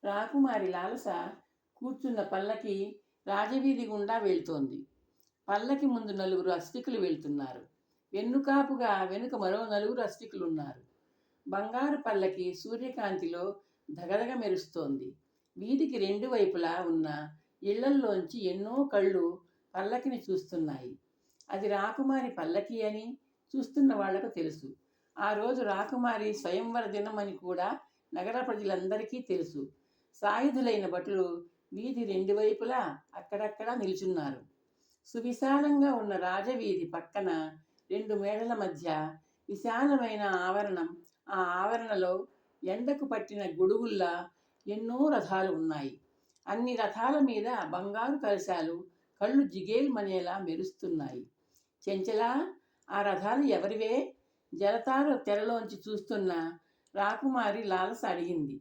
రాకుమారి లాలస కూర్చున్న పల్లకి రాజవీధి గుండా వెళ్తోంది. పల్లకి ముందు నలుగురు అస్తికులు వెళ్తున్నారు. వెన్నుకాపుగా వెనుక మరో నలుగురు అస్తికులున్నారు. బంగారు పల్లకి సూర్యకాంతిలో ధగధగ మెరుస్తోంది. వీధికి రెండు వైపులా ఉన్న ఇళ్లల్లోంచి ఎన్నో కళ్ళు పల్లకిని చూస్తున్నాయి. అది రాకుమారి పల్లకి అని చూస్తున్న వాళ్లకు తెలుసు. ఆ రోజు రాకుమారి స్వయంవర దినం అని కూడా నగర ప్రజలందరికీ తెలుసు. సాయుధులైన భటులు వీధి రెండు వైపులా అక్కడక్కడా నిల్చున్నారు. సువిశాలంగా ఉన్న రాజవీధి పక్కన రెండు మేడల మధ్య విశాలమైన ఆవరణం. ఆ ఆవరణలో ఎండకు పట్టిన గొడుగుల్లా ఎన్నో రథాలు ఉన్నాయి. అన్ని రథాల మీద బంగారు కలశాలు కళ్ళు జిగేల్మనేలా మెరుస్తున్నాయి. చెంచలా, ఆ రథాలు ఎవరివే? జలతారు తెరలోంచి చూస్తున్న రాకుమారి లాలస అడిగింది,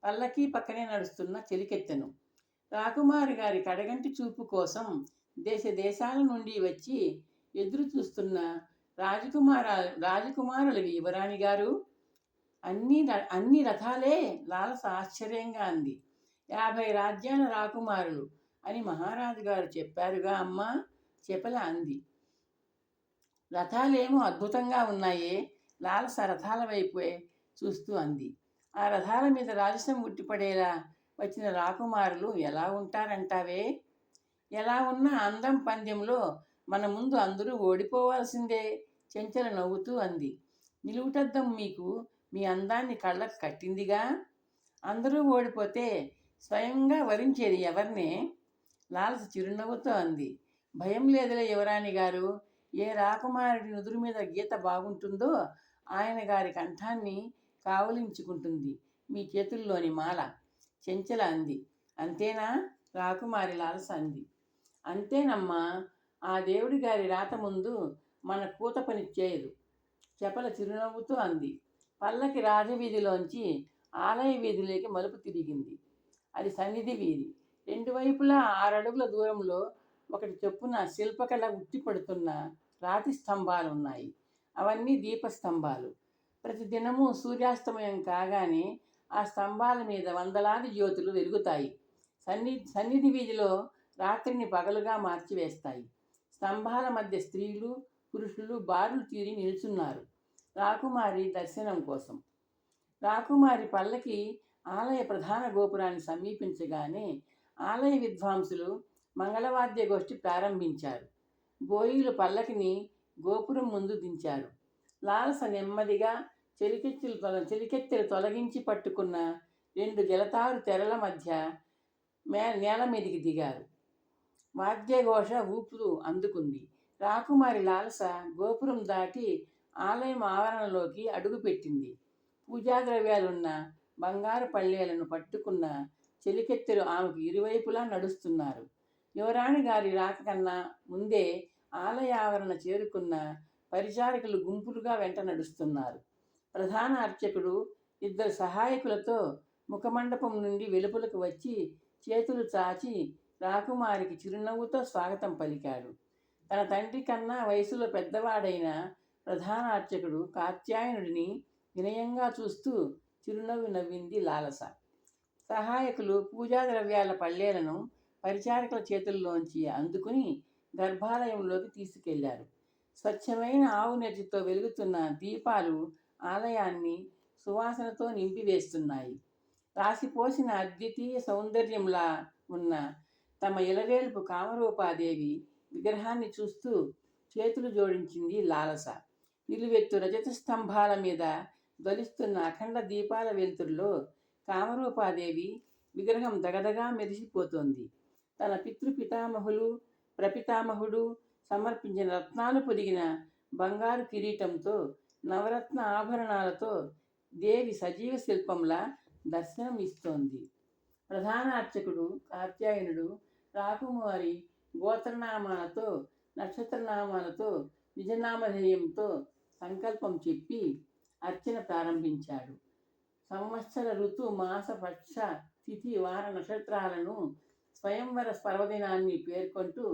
పల్లకి పక్కనే నడుస్తున్న చెలికెత్తెను. రాకుమారి గారి కడగంటి చూపు కోసం దేశ దేశాల నుండి వచ్చి ఎదురు చూస్తున్న రాజకుమారులవి యువరాణి గారు. అన్ని రథాలే? లాలస ఆశ్చర్యంగా అంది. 50 రాజ్యాల రాకుమారులు అని మహారాజు గారు చెప్పారుగా అమ్మా, చెప్పల అంది. రథాలేమో అద్భుతంగా ఉన్నాయే. లాలస రథాల వైపే చూస్తూ అంది. ఆ రథాల మీద రాజసం ఉట్టిపడేలా వచ్చిన రాకుమారులు ఎలా ఉంటారంటావే? ఎలా ఉన్నా అందం పందెంలో మన ముందు అందరూ ఓడిపోవాల్సిందే, చెంచల నవ్వుతూ అంది. నిలువుటద్దం మీకు మీ అందాన్ని కళ్ళకు కట్టిందిగా. అందరూ ఓడిపోతే స్వయంగా వరించేది ఎవరినే? లాలస చిరునవ్వుతో అంది. భయం లేదులే యువరాణి గారు. ఏ రాకుమారుడి నుదురు మీద గీత బాగుంటుందో ఆయన గారి కంఠాన్ని కావలించుకుంటుంది మీ చేతుల్లోని మాల, చెంచల అంది. అంతేనా? రాకుమారి లాలస అంది. అంతేనమ్మా. ఆ దేవుడి గారి రాత ముందు మన కూత పని చేయదు, చపల చిరునవ్వుతూ అంది. పల్లకి రాజవీధిలోంచి ఆలయ వీధిలోకి మలుపు తిరిగింది. అది సన్నిధి వీధి. రెండు వైపులా 6 అడుగుల దూరంలో ఒకటి చొప్పున శిల్పకళ ఉట్టిపడుతున్న రాతి స్తంభాలున్నాయి. అవన్నీ దీపస్తంభాలు. ప్రతిదినము సూర్యాస్తమయం కాగానే ఆ స్తంభాల మీద వందలాది జ్యోతులు వెలుగుతాయి. సన్నిధి వీధిలో రాత్రిని పగలుగా మార్చివేస్తాయి. స్తంభాల మధ్య స్త్రీలు పురుషులు బారులు తీరి నిల్చున్నారు రాకుమారి దర్శనం కోసం. రాకుమారి పల్లకి ఆలయ ప్రధాన గోపురాన్ని సమీపించగానే ఆలయ విద్వాంసులు మంగళవాద్య గోష్ఠి ప్రారంభించారు. బోయిలు పల్లకిని గోపురం ముందు దించారు. లాలస నెమ్మదిగా చెలికెత్తెలు తొలగించి పట్టుకున్న 2 జలతారు తెరల మధ్య నేల మీదికి దిగారు. వాద్యఘోష ఊపుతూ అందుకుంది. రాకుమారి లాలస గోపురం దాటి ఆలయం ఆవరణలోకి అడుగుపెట్టింది. పూజాద్రవ్యాలున్న బంగారు పళ్ళేలను పట్టుకున్న చెలికెత్తెలు ఆమెకు ఇరువైపులా నడుస్తున్నారు. యువరాణి గారి రాక కన్నా ముందే ఆలయ ఆవరణ చేరుకున్న పరిచారకులు గుంపులుగా వెంట నడుస్తున్నారు. ప్రధాన అర్చకుడు 2 సహాయకులతో ముఖమండపం నుండి వెలుపలకు వచ్చి చేతులు చాచి రాకుమారికి చిరునవ్వుతో స్వాగతం పలికాడు. తన తండ్రి కన్నా వయసులో పెద్దవాడైన ప్రధాన అర్చకుడు కాత్యాయనుడిని వినయంగా చూస్తూ చిరునవ్వు నవ్వింది లాలస. సహాయకులు పూజా ద్రవ్యాల పళ్ళేలను పరిచారకుల చేతుల్లోంచి అందుకుని గర్భాలయంలోకి తీసుకెళ్లారు. స్వచ్ఛమైన ఆవు నెత్తితో వెలుగుతున్న దీపాలు ఆలయాన్ని సువాసనతో నింపివేస్తున్నాయి. రాసిపోసిన అద్వితీయ సౌందర్యంలా ఉన్న తమ ఇలవేల్పు కామరూపాదేవి విగ్రహాన్ని చూస్తూ చేతులు జోడించింది లాలస. నిలువెత్తు రజత స్తంభాల మీద జ్వలిస్తున్న అఖండ దీపాల వెలుతురులో కామరూపాదేవి విగ్రహం దగదగా మెరిసిపోతోంది. తన పితృపితామహులు ప్రపితామహుడు సమర్పించిన రత్నాలు పొదిగిన బంగారు కిరీటంతో నవరత్న ఆభరణాలతో దేవి సజీవ శిల్పంలా దర్శనం ఇస్తోంది. ప్రధాన అర్చకుడు కాత్యాయనుడు రాకుమారి గోత్రనామాలతో నక్షత్రనామాలతో నిజనామధేయంతో సంకల్పం చెప్పి అర్చన ప్రారంభించాడు. సంవత్సర ఋతు మాస పక్ష తిథి వార నక్షత్రాలను స్వయంవర పర్వదినాన్ని పేర్కొంటూ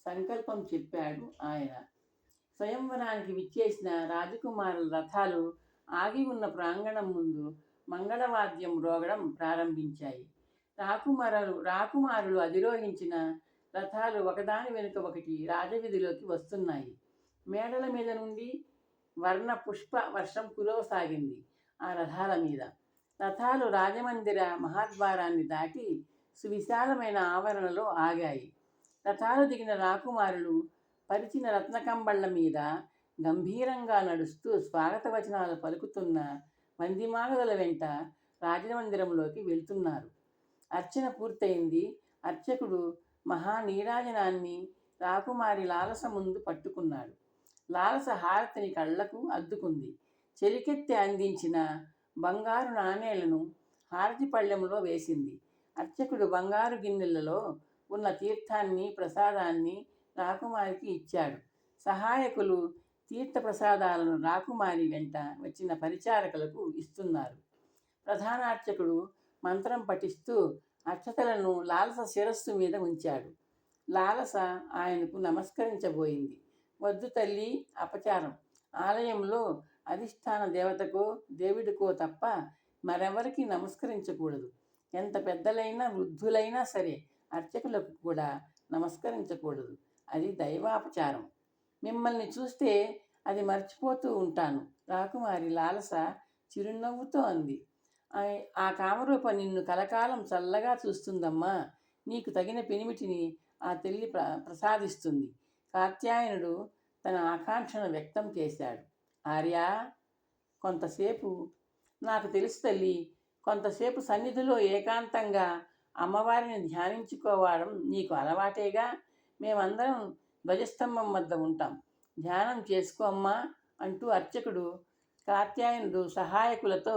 సంకల్పం చెప్పాడు ఆయన. స్వయంవరానికి విచ్చేసిన రాజకుమారుల రథాలు ఆగి ఉన్న ప్రాంగణం ముందు మంగళవాద్యం మ్రోగడం ప్రారంభించాయి. రాకుమారులు అధిరోహించిన రథాలు ఒకదాని వెనుక ఒకటి రాజవీధిలోకి వస్తున్నాయి. మేడల మీద నుండి వర్ణ పుష్ప వర్షం కురవసాగింది ఆ రథాల మీద. రథాలు రాజమందిర మహాద్వారాన్ని దాటి సువిశాలమైన ఆవరణలో ఆగాయి. రథాలు దిగిన రాకుమారులు పరిచిన రత్నకంబళ్ల మీద గంభీరంగా నడుస్తూ స్వాగత వచనాలు పలుకుతున్న మందిమాగదుల వెంట రాజమందిరంలోకి వెళ్తున్నారు. అర్చన పూర్తయింది. అర్చకుడు మహానీరాజనాన్ని రాకుమారి లాలస ముందు పట్టుకున్నాడు. లాలస హారతిని కళ్లకు అద్దుకుంది. చెలికెత్తి అందించిన బంగారు నాణేలను హారతి పళ్ళెంలో వేసింది. అర్చకుడు బంగారు గిన్నెలలో ఉన్న తీర్థాన్ని ప్రసాదాన్ని రాకుమారికి ఇచ్చాడు. సహాయకులు తీర్థ ప్రసాదాలను రాకుమారి వెంట వచ్చిన పరిచారకులకు ఇస్తున్నారు. ప్రధానార్చకుడు మంత్రం పఠిస్తూ అక్షతలను లాలస శిరస్సు మీద ఉంచాడు. లాలస ఆయనకు నమస్కరించబోయింది. వద్దు తల్లి, అపచారం. ఆలయంలో అధిష్టాన దేవతకో దేవుడికో తప్ప మరెవరికి నమస్కరించకూడదు. ఎంత పెద్దలైనా వృద్ధులైనా సరే అర్చకులకు కూడా నమస్కరించకూడదు. అది దైవాపచారం. మిమ్మల్ని చూస్తే అది మర్చిపోతూ ఉంటాను. రాకుమారి లాలస చిరునవ్వుతో అంది. ఆ కామరూప నిన్ను కలకాలం చల్లగా చూస్తుందమ్మా. నీకు తగిన పెనిమిటిని ఆ తల్లి ప్రసాదిస్తుంది. కాత్యాయనుడు తన ఆకాంక్షను వ్యక్తం చేశాడు. ఆర్య, కొంతసేపు నాకు తెలుసు తల్లి, కొంతసేపు సన్నిధిలో ఏకాంతంగా అమ్మవారిని ధ్యానించుకోవడం నీకు అలవాటేగా. మేమందరం ధ్వజస్తంభం వద్ద ఉంటాం. ధ్యానం చేసుకో అమ్మా అంటూ అర్చకుడు కాత్యాయనుడు సహాయకులతో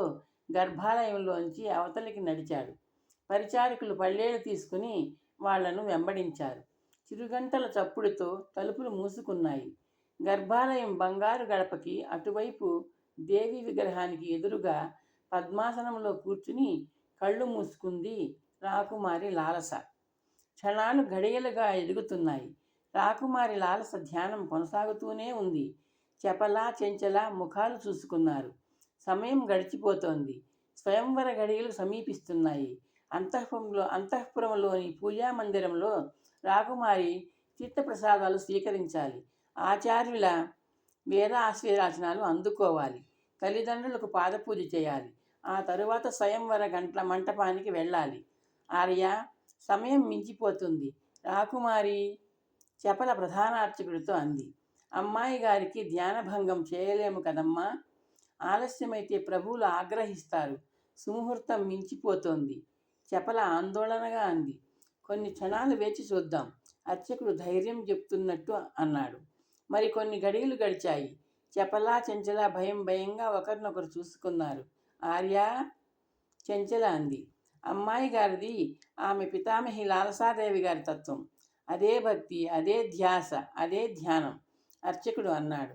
గర్భాలయంలోంచి అవతలికి నడిచాడు. పరిచారకులు పళ్ళేలు తీసుకుని వాళ్లను వెంబడించారు. చిరుగంటల చప్పుడుతో తలుపులు మూసుకున్నాయి. గర్భాలయం బంగారు గడపకి అటువైపు దేవి విగ్రహానికి ఎదురుగా పద్మాసనంలో కూర్చుని కళ్ళు మూసుకుంది రాకుమారి లాలస. క్షణాలు గడియలుగా ఎదుగుతున్నాయి. రాకుమారి లాలస ధ్యానం కొనసాగుతూనే ఉంది. చపల చెంచల ముఖాలు చూసుకున్నారు. సమయం గడిచిపోతోంది. స్వయంవర గడియలు సమీపిస్తున్నాయి. అంతఃపురంలోని పూజామందిరంలో రాకుమారి తీర్థప్రసాదాలు స్వీకరించాలి. ఆచార్యుల వేద ఆశీర్వచనాలు అందుకోవాలి. తల్లిదండ్రులకు పాదపూజ చేయాలి. ఆ తరువాత స్వయంవర మంటపానికి వెళ్ళాలి. ఆర్య, సమయం మించిపోతుంది. రాకుమారి చపల ప్రధానార్చకుడితో అంది. అమ్మాయి గారికి ధ్యానభంగం చేయలేము కదమ్మా. ఆలస్యమైతే ప్రభువులు ఆగ్రహిస్తారు. సుముహూర్తం మించిపోతోంది. చపల ఆందోళనగా అంది. కొన్ని క్షణాలు వేచి చూద్దాం, అర్చకుడు ధైర్యం చెప్తున్నట్టు అన్నాడు. మరి కొన్ని గడియలు గడిచాయి. చపల చెంచల భయంగా ఒకరినొకరు చూసుకున్నారు. ఆర్య, చెంచల అంది. అమ్మాయి గారిది ఆమె పితామహి లాలసాదేవి గారి తత్వం. అదే భక్తి, అదే ధ్యాస, అదే ధ్యానం, అర్చకుడు అన్నాడు.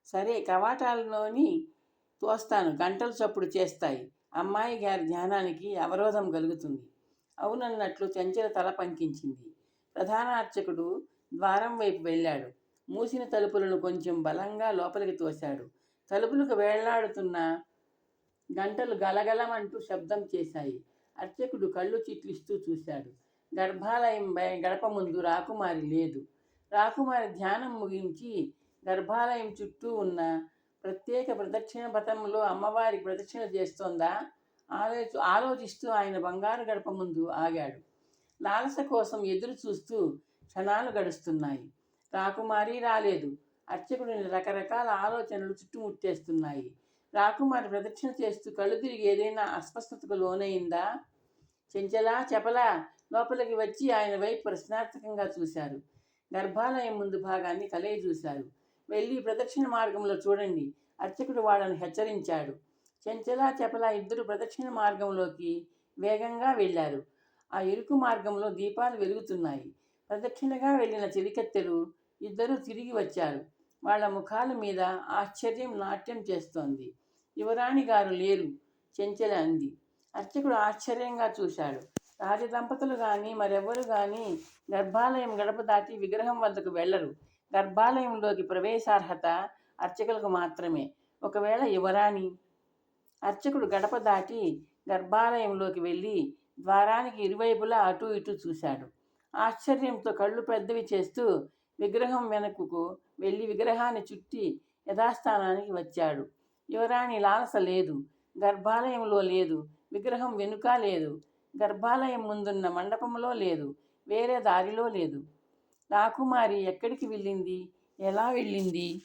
సరే, కవాటాలలోని తోస్తాను, గంటలు చప్పుడు చేస్తాయి. అమ్మాయి గారి ధ్యానానికి అవరోధం కలుగుతుంది. అవునన్నట్లు చెంచల తల పంకించింది. ప్రధాన అర్చకుడు ద్వారం వైపు వెళ్ళాడు. మూసిన తలుపులను కొంచెం బలంగా లోపలికి తోశాడు. తలుపులకు వేళ్లాడుతున్న గంటలు గలగలమంటూ శబ్దం చేశాయి. అర్చకుడు కళ్ళు చిట్లిస్తూ చూశాడు. గర్భాలయం గడప ముందు రాకుమారి లేదు. రాకుమారి ధ్యానం ముగించి గర్భాలయం చుట్టూ ఉన్న ప్రత్యేక ప్రదక్షిణ పథంలో అమ్మవారికి ప్రదక్షిణ చేస్తోందా ఆలోచిస్తూ ఆయన బంగారు గడప ముందు ఆగాడు. లాలస కోసం ఎదురు చూస్తూ క్షణాలు గడుస్తున్నాయి. రాకుమారి రాలేదు. అర్చకుడిని రకరకాల ఆలోచనలు చుట్టుముట్టేస్తున్నాయి. రాకుమారి ప్రదక్షిణ చేస్తూ కళ్ళు తిరిగి ఏదైనా అస్వస్థతకు లోనైందా? చెంచల, చపల లోపలికి వచ్చి ఆయన వైపు ప్రశ్నార్థకంగా చూశారు. గర్భాలయం ముందు భాగాన్ని కలయి చూశారు. వెళ్ళి ప్రదక్షిణ మార్గంలో చూడండి, అర్చకుడు వాళ్ళని హెచ్చరించాడు. చెంచల, చపల ఇద్దరు ప్రదక్షిణ మార్గంలోకి వేగంగా వెళ్ళారు. ఆ ఇరుకు మార్గంలో దీపాలు వెలుగుతున్నాయి. ప్రదక్షిణగా వెళ్ళిన చెలికత్తెలు ఇద్దరూ తిరిగి వచ్చారు. వాళ్ళ ముఖాల మీద ఆశ్చర్యం నాట్యం చేస్తోంది. యువరాణి గారు లేరు, చెంచల అంది. అర్చకుడు ఆశ్చర్యంగా చూశాడు. రాజదంపతులు కానీ మరెవ్వరు కానీ గర్భాలయం గడప దాటి విగ్రహం వద్దకు వెళ్ళరు. గర్భాలయంలోకి ప్రవేశార్హత అర్చకులకు మాత్రమే. ఒకవేళ యువరాణి అర్చకుడు గడప దాటి గర్భాలయంలోకి వెళ్ళి ద్వారానికి ఇరువైపులా అటూ ఇటూ చూశాడు. ఆశ్చర్యంతో కళ్ళు పెద్దవి చేస్తూ విగ్రహం వెనుకకు వెళ్ళి విగ్రహాన్ని చుట్టి యథాస్థానానికి వచ్చాడు. యువరాణి లాలస లేదు. గర్భాలయంలో లేదు. విగ్రహం వెనుక లేదు. గర్భాలయం ముందున్న మండపంలో లేదు. వేరే దారిలో లేదు. రాకుమారి ఎక్కడికి వెళ్ళింది? ఎలా వెళ్ళింది?